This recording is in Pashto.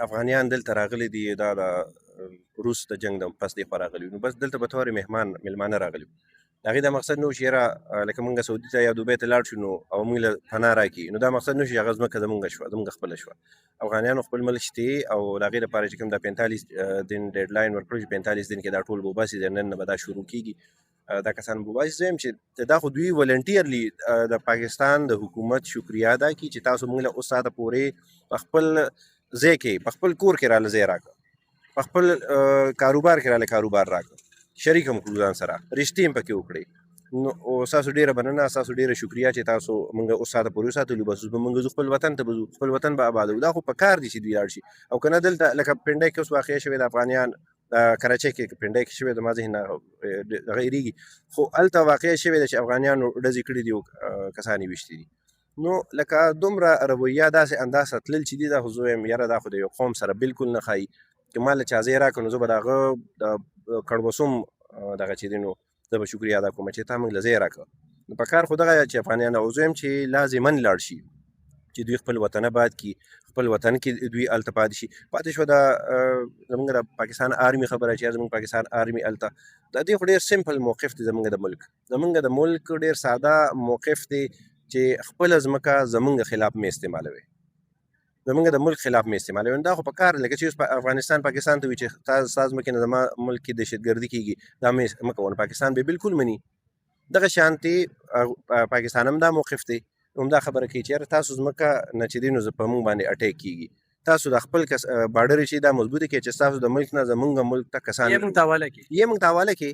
افغانیان دلته راغلي دي دا د روس د جنګ د پس دی خوا راغلي نو بس دلته به طور مهمانه راغلي د هغې دا مقصد نه و چې یاره لکه موږ سعودي ته یا دوبۍ ته لاړ شو نو او موږ له پناه راکړي نو دا مقصد نه شو چې هغه ځمکه زموږ شوه زموږ خپله شوه افغانیانو خپل ملک شتې او د هغې دپاره چې کوم دا 45 دن ډیډلاین ورکړو چې 45 دن کې دا ټول به وباسي د نن نه به دا شروع کېږي دا کسان به وباسي زه یم چې دا خو دوی ولنټیرلی د پاکستان د حکومت شکریا ادا کړي چې تاسو موږ له اوس ساعته پورې په خپل ځای کې په خپل کور کې راله ځای راکړه په خپل کاروبار کې راله کاروبار راکړه شریک هم کړو ځان سره رښتې هم پکې وکړئ نو او ستاسو ډېره مننه ستاسو ډېره شکریا چې تاسو موږ اوس ساعته پورې وساتلو بس به موږ ځو خپل وطن ته به ځو خپل وطن به آبادوو دا خو په کار دي چې دوی لاړ شي او که نه دلته لکه پنډۍ کې اوس واقع شوې د افغانیان کراچۍ کې پنډۍ کې شوې د ما ذهن نه هغه هېرېږي خو هلته واقع شوې ده چې افغانیانو ډزې کړي دي او کسان یې ویشتي دي نو لکه دومره رویه داسې اندازه تلل چې دي دا خو زه وایم یاره دا خو د یو قوم سره بالکل نه ښایي که ما له چا ځای راکړو نو زه به د هغه د کړبسوم دغه چې دی نو زه به شکریا ادا کوم چې تا موږ له ځای راکړه نو په کار خو دغه چې افغانیان او زه وایم چې لازما لاړ شي چې دوی خپل وطن آباد کړي خپل وطن کې دوی هلته پاتې شي پاتې شوه د زموږ د پاکستان آرمي خبره چې زموږ پاکستان آرمي هلته د دې خو ډېر سمپل موقف دی زموږ د ملک ډېر ساده موقف دی چې خپله ځمکه زموږ خلاف مې استعمالوي زموږ د ملک خلاف مې استعمالوي دا خو په کار لکه چې اوس افغانستان پاکستان ته وي چې تا ستا ځمکې نه زما ملک کې دهشتګردي کېږي دا مې مه کوه پاکستان به بالکل مني دغه شانتې پاکستان هم دا موقف دی همدا خبره کوي چې یاره تاسو ځمکه نه چې دی نو په موږ باندې اټیک کېږي تاسو د خپل بارډر چې دا مضبوطه کړئ چې ستاسو د ملک نه زموږ ملک ته کسان یې موږ ته حواله کړي یې موږ ته حواله کړي